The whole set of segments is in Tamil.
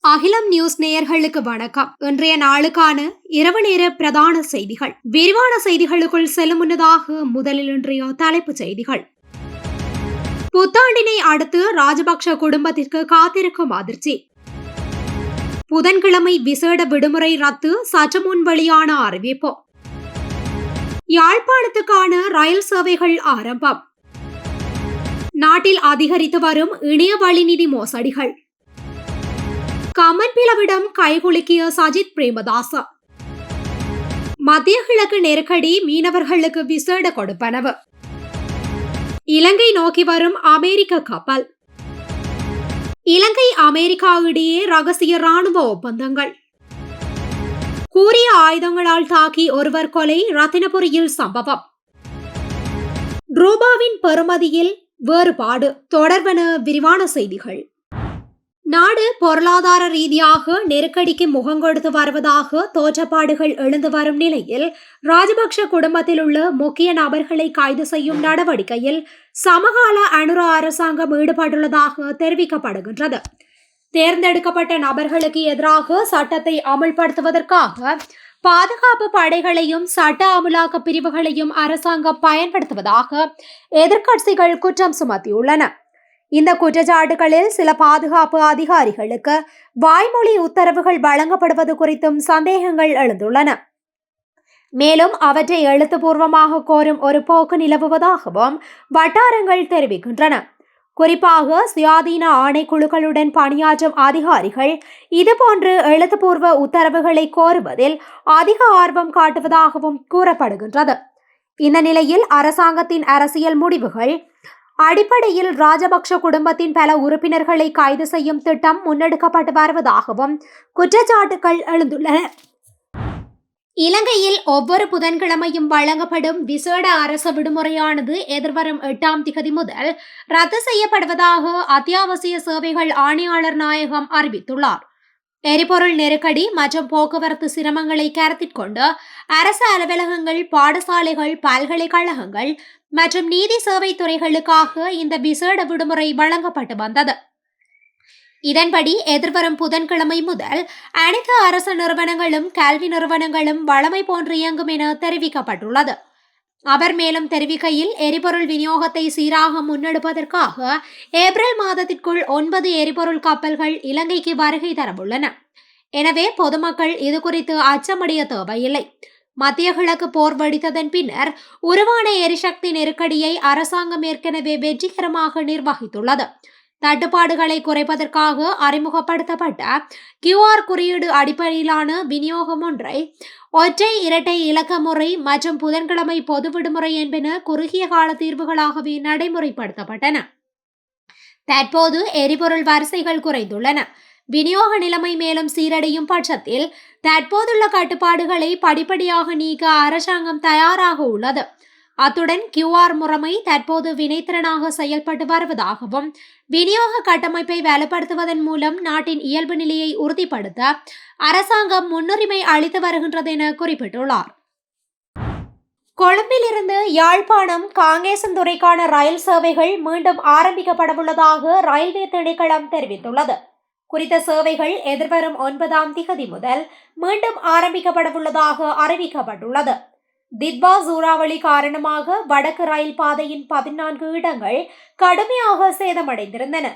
அகிலம் நியூஸ் நேயர்களுக்கு வணக்கம். இன்றைய நாளுக்கான இரவு நேர பிரதான செய்திகள். விரிவான செய்திகளுக்குள் செல்லும் முன்னதாக முதலில் இன்றைய தலைப்புச் செய்திகள். புத்தாண்டினை அடுத்து ராஜபக்ஷ குடும்பத்திற்கு காத்திருக்கும் அதிர்ச்சி. புதன்கிழமை விசேட விடுமுறை ரத்து, சற்று முன் வெளியான அறிவிப்பு. யாழ்ப்பாணத்துக்கான ரயில் சேவைகள் ஆரம்பம். நாட்டில் அதிகரித்து வரும் இணைய வழி நிதி மோசடிகள். கமன்பிலவிடம் கைகுலுக்கிய சஜித் பிரேமதாச. மத்திய கிழக்கு நெருக்கடி, மீனவர்களுக்கு விசேட கொடுப்பனவு. இலங்கை நோக்கி வரும் அமெரிக்க கப்பல். இலங்கை அமெரிக்கா இடையே ரகசிய ராணுவ ஒப்பந்தங்கள். கூறிய ஆயுதங்களால் தாக்கி ஒருவர் கொலை, ரத்தினபுரியில் சம்பவம். ரூபாவின் பெறுமதியில் வேறுபாடு தொடர்பான விரிவான செய்திகள். நாடு பொருளாதார ரீதியாக நெருக்கடிக்கு முகங்கொடுத்து வருவதாக தோற்றப்பாடுகள் எழுந்து வரும் நிலையில் ராஜபக்ஷ குடும்பத்தில் உள்ள முக்கிய நபர்களை கைது செய்யும் நடவடிக்கையில் சமகால அனுர அரசாங்கம் ஈடுபட்டுள்ளதாக தெரிவிக்கப்படுகின்றது. தேர்ந்தெடுக்கப்பட்ட நபர்களுக்கு எதிராக சட்டத்தை அமல்படுத்துவதற்காக பாதுகாப்பு படைகளையும் சட்ட அமலாக்க பிரிவுகளையும் அரசாங்கம் பயன்படுத்துவதாக எதிர்க்கட்சிகள் குற்றம் சுமத்தியுள்ளன. இந்த குற்றச்சாட்டுகளில் சில பாதுகாப்பு அதிகாரிகளுக்கு வாய்மொழி உத்தரவுகள் வழங்கப்படுவது குறித்தும் சந்தேகங்கள் எழுந்துள்ளன. மேலும் அவற்றை எழுத்துப்பூர்வமாக கோரும் ஒரு போக்கு நிலவுவதாகவும் வட்டாரங்கள் தெரிவிக்கின்றன. குறிப்பாக சுயாதீன ஆணைக்குழுக்களுடன் பணியாற்றும் அதிகாரிகள் இதுபோன்று எழுத்துப்பூர்வ உத்தரவுகளை கோருவதில் அதிக ஆர்வம் காட்டுவதாகவும் கூறப்படுகின்றது. இந்த நிலையில் அரசாங்கத்தின் அரசியல் முடிவுகள் அடிப்படையில் ராஜபக்ஷ குடும்பத்தின் பல உறுப்பினர்களை கைது செய்யும் திட்டம் முன்னெடுக்கப்பட்டு வருவதாகவும் குற்றச்சாட்டுகள் எழுந்துள்ளன. இலங்கையில் ஒவ்வொரு புதன்கிழமையும் வழங்கப்படும் விசேட அரசு விடுமுறையானது எதிர்வரும் 8ஆம் திகதி முதல் ரத்து செய்யப்படுவதாக அத்தியாவசிய சேவைகள் ஆணையாளர் நாயகம் அறிவித்துள்ளார். எரிபொருள் நெருக்கடி மற்றும் போக்குவரத்து சிரமங்களை கருத்தில் கொண்டு அரசு அலுவலகங்கள், பாடசாலைகள், பல்கலைக்கழகங்கள் மற்றும் நீதி சேவை துறைகளுக்காக இந்த விசேட விடுமுறை வழங்கப்பட்டு வந்தது. இதன்படி எதிர்வரும் புதன்கிழமை முதல் அனைத்து அரசு நிறுவனங்களும் கல்வி நிறுவனங்களும் வழமை போன்று இயங்கும் என தெரிவிக்கப்பட்டுள்ளது. அவர் மேலும் தெரிவிக்கையில், எரிபொருள் விநியோகத்தை சீராக முன்னெடுப்பதற்காக ஏப்ரல் மாதத்திற்குள் 9 எரிபொருள் கப்பல்கள் இலங்கைக்கு வருகை தரவுள்ளன. எனவே பொதுமக்கள் இதுகுறித்து அச்சமடைய தேவையில்லை. மத்திய கிழக்கு போர் வெடித்ததன் பின்னர் உருவான எரிசக்தி நெருக்கடியை அரசாங்கம் ஏற்கனவே வெற்றிகரமாக நிர்வகித்துள்ளது. தட்டுப்பாடுகளை குறைப்பதற்காக அறிமுகப்படுத்தப்பட்ட QR குறியீடு அடிப்படையிலான விநியோகம் ஒன்றை ஒற்றை இரட்டை இலக்க முறை மற்றும் புதன்கிழமை பொது விடுமுறை என்பன குறுகிய கால தீர்வுகளாகவே நடைமுறைப்படுத்தப்பட்டன. தற்போது எரிபொருள் வரிசைகள் குறைந்துள்ளன. விநியோக நிலைமை மேலும் சீரடையும் பட்சத்தில் தற்போதுள்ள கட்டுப்பாடுகளை படிப்படியாக நீக்க அரசாங்கம் தயாராக உள்ளது. அத்துடன் QR முறைமை தற்போது வினைத்திறனாக செயல்பட்டு வருவதாகவும் விநியோக கட்டமைப்பை வலுப்படுத்துவதன் மூலம் நாட்டின் இயல்பு நிலையை உறுதிப்படுத்த அரசாங்கம் முன்னுரிமை அளித்து வருகின்றது என குறிப்பிட்டுள்ளார். கொழும்பிலிருந்து யாழ்ப்பாணம் காங்கேசன்துறைக்கான ரயில் சேவைகள் மீண்டும் ஆரம்பிக்கப்படவுள்ளதாக ரயில்வே திணைக்களம் தெரிவித்துள்ளது. குறித்த சேவைகள் எதிர்வரும் 9ஆம் திகதி முதல் மீண்டும் ஆரம்பிக்கப்படவுள்ளதாக அறிவிக்கப்பட்டுள்ளது. தித்வா சூறாவளி காரணமாக வடக்கு ரயில் பாதையின் 14 இடங்கள் கடுமையாக சேதமடைந்திருந்தன.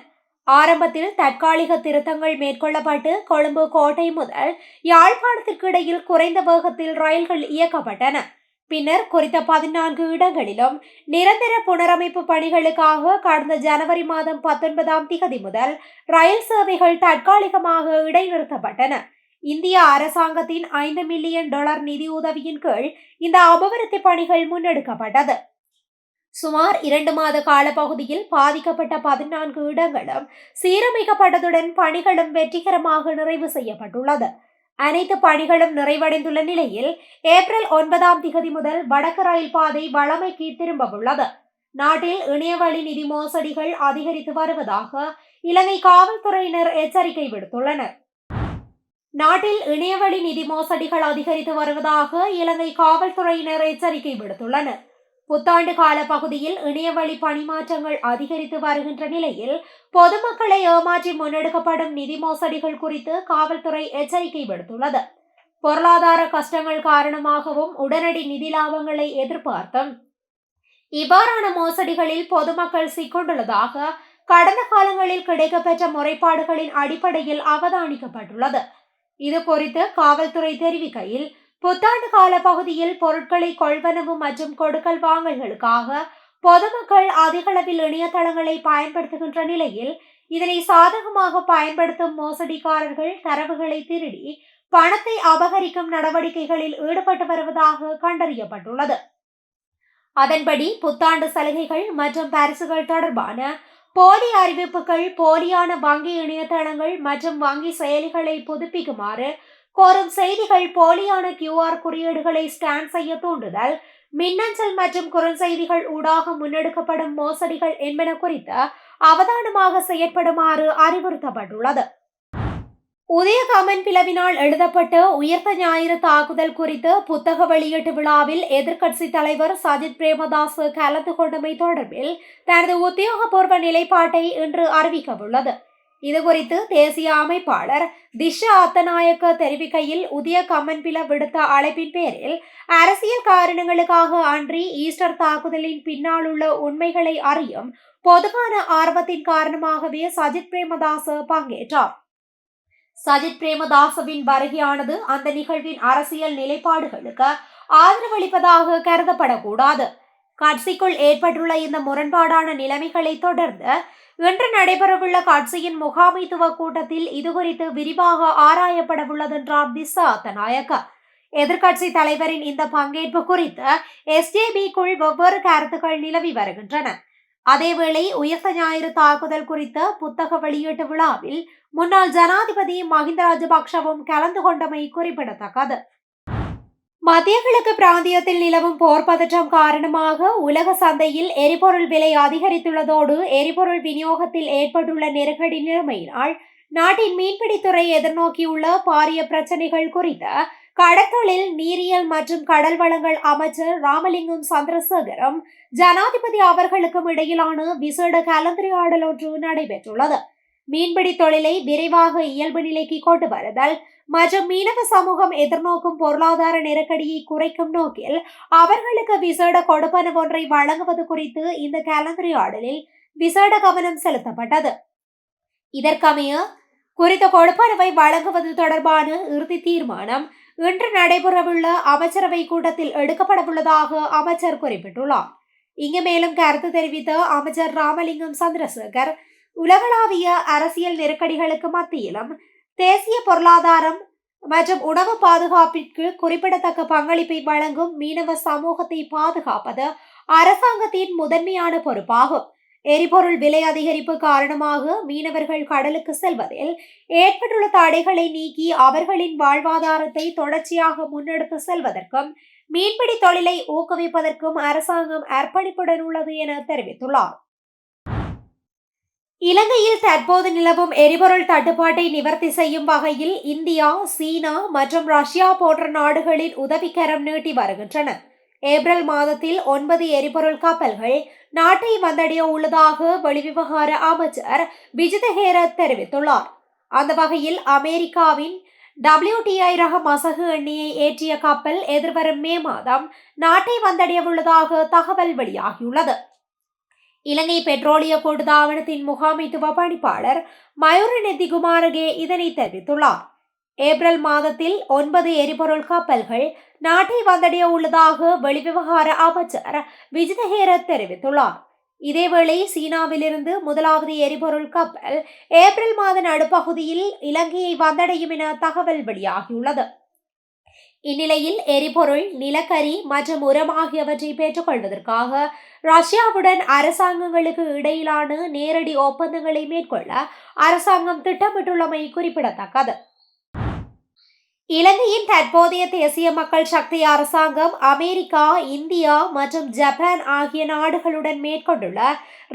ஆரம்பத்தில் தற்காலிக திருத்தங்கள் மேற்கொள்ளப்பட்டு கொழும்பு கோட்டை முதல் யாழ்ப்பாணத்திற்கு இடையில் குறைந்த வேகத்தில் ரயில்கள் இயக்கப்பட்டன. பின்னர் குறித்த 14 இடங்களிலும் நிரந்தர புனரமைப்பு பணிகளுக்காக கடந்த ஜனவரி மாதம் 19ஆம் திகதி முதல் ரயில் சேவைகள் தற்காலிகமாக இடைநிறுத்தப்பட்டன. இந்திய அரசாங்கத்தின் $5 மில்லியன் நிதியுதவியின் கீழ் இந்த அபிவிருத்தி பணிகள் முன்னெடுக்கப்பட்டது. சுமார் 2 மாத காலப்பகுதியில் பாதிக்கப்பட்ட 14 இடங்களும் சீரமைக்கப்பட்டதுடன் பணிகளும் வெற்றிகரமாக நிறைவு செய்யப்பட்டுள்ளது. அனைத்து பணிகளும் நிறைவடைந்துள்ள நிலையில் ஏப்ரல் 9ஆம் திகதி முதல் வடக்கு ரயில் பாதை வழமைக்கு திரும்பவுள்ளது. நாட்டில் இணையவழி நிதி மோசடிகள் அதிகரித்து வருவதாக இலங்கை காவல்துறையினர் எச்சரிக்கை விடுத்துள்ளனர். நாட்டில் இணையவழி நிதி மோசடிகள் அதிகரித்து வருவதாக இலங்கை காவல்துறையினர் எச்சரிக்கை விடுத்துள்ளனர். புத்தாண்டு கால பகுதியில் இணையவழி பணிமாற்றங்கள் அதிகரித்து வருகின்ற நிலையில் பொதுமக்களை ஏமாற்றி முன்னெடுக்கப்படும் நிதி மோசடிகள் குறித்து காவல்துறை எச்சரிக்கை விடுத்துள்ளது. பொருளாதார கஷ்டங்கள் காரணமாகவும் உடனடி நிதி லாபங்களை எதிர்பார்த்தும் இவ்வாறான மோசடிகளில் பொதுமக்கள் சிக்கொண்டுள்ளதாக கடந்த காலங்களில் கிடைக்கப்பெற்ற முறைப்பாடுகளின் அடிப்படையில் அவதானிக்கப்பட்டுள்ளது. இது குறித்து காவல்துறை தெரிவிக்கையில், புத்தாண்டு கால பகுதியில் பொருட்களை கொள்வனவு மற்றும் கொடுக்கல் வாங்கல்களுக்காக பொதுமக்கள் அதிகளவில் இணையதளங்களை பயன்படுத்துகின்ற நிலையில் இதனை சாதகமாக பயன்படுத்தும் மோசடிக்காரர்கள் தரவுகளை திருடி பணத்தை அபகரிக்கும் நடவடிக்கைகளில் ஈடுபட்டு வருவதாக கண்டறியப்பட்டுள்ளது. அதன்படி புத்தாண்டு சலுகைகள் மற்றும் பரிசுகள் தொடர்பான போலி அறிவிப்புகள், போலியான வங்கி இணையதளங்கள் மற்றும் வங்கி செயலிகளை புதுப்பிக்குமாறு கோரும் செய்திகள், போலியான QR குறியீடுகளை ஸ்கேன் செய்ய தூண்டுதல், மின்னஞ்சல் மற்றும் குறுஞ்செய்திகள் ஊடாக முன்னெடுக்கப்படும் மோசடிகள் என்பன குறித்து அவதானமாக செயற்படுமாறு அறிவுறுத்தப்பட்டுள்ளது. உதய கமன் பிளவினால் எழுதப்பட்ட உயிர்த்த ஞாயிறு தாக்குதல் குறித்து புத்தக வெளியீட்டு விழாவில் எதிர்க்கட்சி தலைவர் சஜித் பிரேமதாச கலந்து கொண்டமை தொடர்பில் தனது உத்தியோகபூர்வ நிலைப்பாட்டை இன்று அறிவிக்கவுள்ளது. இதுகுறித்து தேசிய அமைப்பாளர் திஷா அத்தநாயக்க தெரிவிக்கையில், உதய கமன்பில விடுத்த அழைப்பின் பேரில் அரசியல் காரணங்களுக்காக அன்றி ஈஸ்டர் தாக்குதலின் பின்னால் உள்ள உண்மைகளை அறியும் பொதுவான ஆர்வத்தின் காரணமாகவே சஜித் பிரேமதாச பங்கேற்றார். சஜித் பிரேமதாசவின் வருகையானது அந்த நிகழ்வின் அரசியல் நிலைப்பாடுகளுக்கு ஆதரவளிப்பதாக கருதப்படக்கூடாது. கட்சிக்குள் ஏற்பட்டுள்ள இந்த முரண்பாடான நிலைமைகளை தொடர்ந்து இன்று நடைபெறவுள்ள கட்சியின் முகாமைத்துவ கூட்டத்தில் இதுகுறித்து விரிவாக ஆராயப்படவுள்ளது என்றார் திஷா அத்தநாயக்க. எதிர்க்கட்சி தலைவரின் இந்த பங்கேற்பு குறித்து SJB-க்குள் வெவ்வேறு கருத்துக்கள் நிலவி வருகின்றன. அதேவேளை உயிர்த்த ஞாயிறு தாக்குதல் குறித்த புத்தக வெளியீட்டு விழாவில் முன்னாள் ஜனாதிபதி மஹிந்த ராஜபக்ஷவும் கலந்து கொண்டமை குறிப்பிடத்தக்கது. மத்திய கிழக்கு பிராந்தியத்தில் நிலவும் போர் பதற்றம் காரணமாக உலக சந்தையில் எரிபொருள் விலை அதிகரித்துள்ளதோடு எரிபொருள் விநியோகத்தில் ஏற்பட்டுள்ள நெருக்கடி நிலைமையினால் நாட்டின் மீன்பிடித்துறை எதிர்நோக்கியுள்ள பாரிய பிரச்சினைகள் குறித்து கடற்தொழில், நீரியல் மற்றும் கடல் வளங்கள் அமைச்சர் ராமலிங்கம் சந்திரசேகரும் ஜனாதிபதி அவர்களுக்கும் இடையிலான விசேட கலந்துரையாடல் ஒன்று நடைபெற்றுள்ளது. மீன்பிடி தொழிலை விரைவாக இயல்பு நிலைக்கு கொண்டு வருதல் மற்றும் மீனவ சமூகம் எதிர்நோக்கும் பொருளாதார நெருக்கடியை குறைக்கும் நோக்கில் அவர்களுக்கு விசேட கொடுப்பனவு ஒன்றை வழங்குவது குறித்து இந்த கலந்துரையாடலில் விசேட கவனம் செலுத்தப்பட்டது. இதற்கமைய குறித்த கொடுப்பனவை வழங்குவது தொடர்பான இறுதி தீர்மானம் இன்று நடைபெறவுள்ள அமைச்சரவை கூட்டத்தில் எடுக்கப்படவுள்ளதாக அமைச்சர் குறிப்பிட்டுள்ளார். இங்கு மேலும் கருத்து தெரிவித்த அமைச்சர் ராமலிங்கம் சந்திரசேகர், உலகளாவிய அரசியல் நெருக்கடிகளுக்கு மத்தியிலும் தேசிய பொருளாதாரம் மற்றும் உணவு பாதுகாப்பிற்கு குறிப்பிடத்தக்க பங்களிப்பை வழங்கும் மீனவ சமூகத்தை பாதுகாப்பது அரசாங்கத்தின் முதன்மையான பொறுப்பாகும். எரிபொருள் விலை அதிகரிப்பு காரணமாக மீனவர்கள் கடலுக்கு செல்வதில் ஏற்பட்டுள்ள தடைகளை நீக்கி அவர்களின் வாழ்வாதாரத்தை தொடர்ச்சியாக முன்னெடுத்து செல்வதற்கும் மீன்பிடி தொழிலை ஊக்குவிப்பதற்கும் அரசாங்கம் அர்ப்பணிப்புடன் உள்ளது என தெரிவித்துள்ளார். இலங்கையில் தற்போது நிலவும் எரிபொருள் தட்டுப்பாட்டை நிவர்த்தி செய்யும் வகையில் இந்தியா, சீனா மற்றும் ரஷ்யா போன்ற நாடுகளின் உதவிக்கரம் நீட்டி வருகின்றன. ஏப்ரல் மாதத்தில் 9 எரிபொருள் கப்பல்கள் நாட்டை வந்தடைய உள்ளதாக வெளிவிவகார அமைச்சர் விஜித ஹேரத் தெரிவித்துள்ளார். அந்த வகையில் அமெரிக்காவின் WTI ரக மசகு எண்ணெயை ஏற்றிய கப்பல் எதிர்வரும் மே மாதம் நாட்டை வந்தடைய உள்ளதாக தகவல் வெளியாகியுள்ளது. இலங்கை பெட்ரோலிய கூட்டுத்தாபனத்தின் முகாமைத்துவ பணிப்பாளர் மயூரநெத்தி குமாரகே இதனை தெரிவித்துள்ளார். ஏப்ரல் மாதத்தில் 9 எரிபொருள் கப்பல்கள் நாட்டை வந்தடைய உள்ளதாக வெளிவிவகார அமைச்சர் விஜித ஹேரத் தெரிவித்துள்ளார். இதேவேளை சீனாவிலிருந்து முதலாவது எரிபொருள் கப்பல் ஏப்ரல் மாத நடுப்பகுதியில் இலங்கையை வந்தடையும் என தகவல் வெளியாகியுள்ளது. இந்நிலையில் எரிபொருள், நிலக்கரி மற்றும் உரம் ஆகியவற்றை பெற்றுக்கொள்வதற்காக ரஷ்யாவுடன் அரசாங்கங்களுக்கு இடையிலான நேரடி ஒப்பந்தங்களை மேற்கொள்ள அரசாங்கம் திட்டமிட்டுள்ளமை குறிப்பிடத்தக்கது. இலங்கையின் தற்போதைய தேசிய மக்கள் சக்தி அரசாங்கம் அமெரிக்கா, இந்தியா மற்றும் ஜப்பான் ஆகிய நாடுகளுடன் மேற்கொண்டுள்ள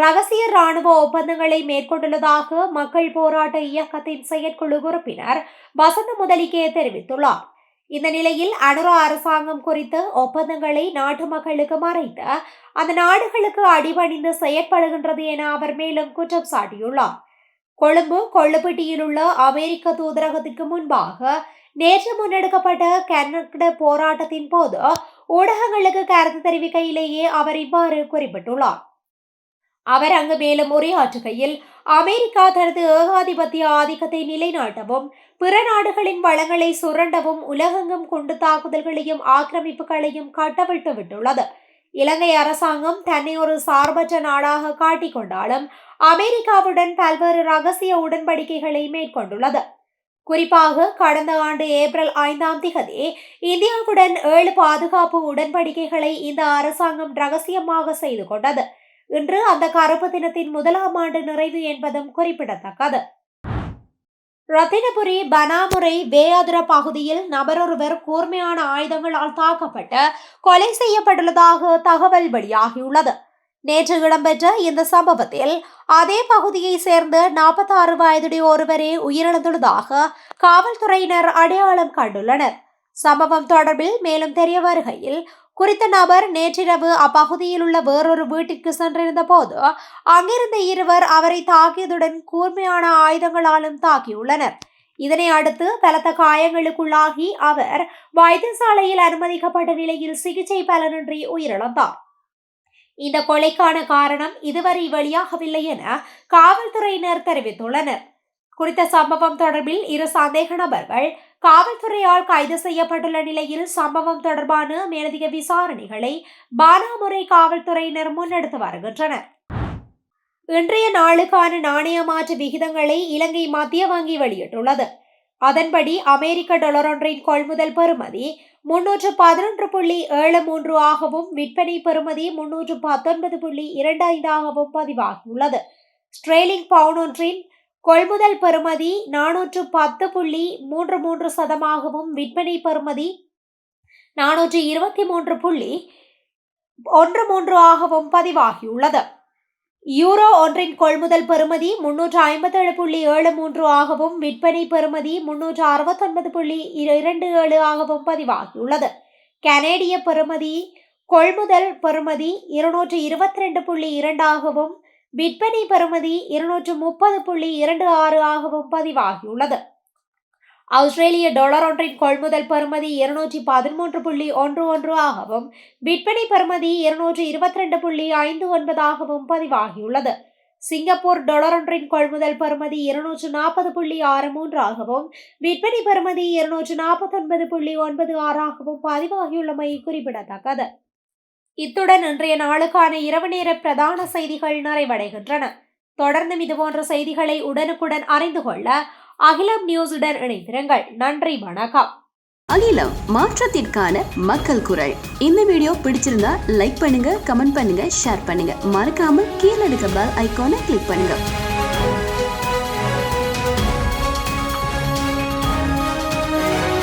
ரகசிய இராணுவ ஒப்பந்தங்களை மேற்கொண்டுள்ளதாக மக்கள் போராட்ட இயக்கத்தின் செயற்குழு உறுப்பினர் வசந்த முதலிகே தெரிவித்துள்ளார். இந்த நிலையில் அனுரா அரசாங்கம் குறித்த ஒப்பந்தங்களை நாட்டு மக்களுக்கு மறைத்து அந்த நாடுகளுக்கு அடிபணிந்து செயற்படுகின்றது என அவர் மேலும் குற்றம் சாட்டியுள்ளார். கொழும்பு கொள்ளுப்பட்டியில் உள்ள அமெரிக்க தூதரகத்திற்கு முன்பாக நேற்று முன்னெடுக்கப்பட்ட கன்னட போராட்டத்தின் போது ஊடகங்களுக்கு கருத்து தெரிவிக்கையிலேயே அவர் இவ்வாறு குறிப்பிட்டுள்ளார். அவர் அங்கு மேலும் உரையாற்றுகையில், அமெரிக்கா தனது ஏகாதிபத்திய ஆதிக்கத்தை நிலைநாட்டவும் பிற நாடுகளின் வளங்களை சுரண்டவும் உலகெங்கும் குண்டு தாக்குதல்களையும் ஆக்கிரமிப்புகளையும் கட்டவிழ்த்து விட்டுள்ளது. இலங்கை அரசாங்கம் தன்னை ஒரு சார்பற்ற நாடாக காட்டிக்கொண்டாலும் அமெரிக்காவுடன் பல்வேறு ரகசிய உடன்படிக்கைகளை மேற்கொண்டுள்ளது. குறிப்பாக கடந்த ஆண்டு ஏப்ரல் 5 இந்தியாவுடன் 7 பாதுகாப்பு உடன்படிக்கைகளை இந்த அரசாங்கம் ரகசியமாக செய்து கொண்டது. இன்று அந்த கருப்பு தினத்தின் 1ஆம் ஆண்டு நிறைவு என்பதும் குறிப்பிடத்தக்கது. ரத்தினபுரி பனாமுறை வேயாதுர பகுதியில் நபரொருவர் கூர்மையான ஆயுதங்களால் தாக்கப்பட்டு கொலை செய்யப்பட்டுள்ளதாக தகவல் வெளியாகியுள்ளது. நேற்று இடம்பெற்ற இந்த சம்பவத்தில் அதே பகுதியை சேர்ந்த 46 வயதுடைய ஒருவரே உயிரிழந்துள்ளதாக காவல்துறையினர் அடையாளம் கண்டுள்ளனர். சம்பவம் தொடர்பில் மேலும் தெரிய வருகையில், குறித்த நபர் நேற்றிரவு அப்பகுதியில் உள்ள வேறொரு வீட்டிற்கு சென்றிருந்த போது அங்கிருந்த இருவர் அவரை தாக்கியதுடன் கூர்மையான ஆயுதங்களாலும் தாக்கியுள்ளனர். இதனை அடுத்து பலத்த காயங்களுக்குள்ளாகி அவர் வைத்தியசாலையில் அனுமதிக்கப்பட்ட நிலையில் சிகிச்சை பலனின்றி உயிரிழந்தார். இந்த கொலைக்கான காரணம் இதுவரை வெளியாகவில்லை என காவல்துறையினர் தெரிவித்துள்ளனர். குறித்த சம்பவம் தொடர்பில் 2 சந்தேக நபர்கள் காவல்துறையால் கைது செய்யப்பட்டுள்ள நிலையில் சம்பவம் தொடர்பான மேலதிக விசாரணைகளை பானாமுறை காவல்துறையினர் முன்னெடுத்து வருகின்றனர். இன்றைய நாளுக்கான நாணய மாற்று விகிதங்களை இலங்கை மத்திய வங்கி வெளியிட்டுள்ளது. அதன்படி அமெரிக்க டாலர் ஒன்றின் கொள்முதல் பெறுமதி 311.73 ஆகவும் விற்பனை பெறுமதி 319.25 ஆகவும் பதிவாகியுள்ளது. ஸ்ட்ரேலிங் பவுண்ட் ஒன்றின் கொள்முதல் பெறுமதி 410.33 ஆகவும் விற்பனை பெறுமதி 423.13 ஆகவும் பதிவாகியுள்ளது. யூரோ ஒன்றின் கொள்முதல் பெறுமதி 357.73 ஆகவும் விற்பனை பெறுமதி 369.27 ஆகவும் பதிவாகியுள்ளது. கனேடிய பெறுமதி கொள்முதல் பெறுமதி 222.2 ஆகவும் விற்பனை பெறுமதி 230.26 ஆகவும் பதிவாகியுள்ளது. ஆஸ்திரேலிய டாலர் ஒன்றின் கொள்முதல் பெறுமதி 213.11 ஆகவும் விற்பனை பெறுமதி 222.59 ஆகவும் பதிவாகியுள்ளது. சிங்கப்பூர் டாலர் ஒன்றின் கொள்முதல் பெறுமதி 240.63 ஆகவும் விற்பனை பெறுமதி 249.96 ஆகவும் பதிவாகியுள்ளமை குறிப்பிடத்தக்கது. இத்துடன் இன்றைய நாளுக்கான இரவு நேர பிரதான செய்திகள் நிறைவடைகின்றன. தொடர்ந்தும் இதுபோன்ற செய்திகளை உடனுக்குடன் அறிந்து கொள்ள அகிலம் நியூஸுடன் இணைந்திருங்கள். நன்றி, வணக்கம். அகிலம், மாற்றத்திற்கான மக்கள் குரல். இந்த வீடியோ பிடிச்சிருந்தா லைக் பண்ணுங்க, கமெண்ட் பண்ணுங்க, ஷேர் பண்ணுங்க. மறக்காம கீழே இருக்க பெல் ஐகானை கிளிக் பண்ணுங்க.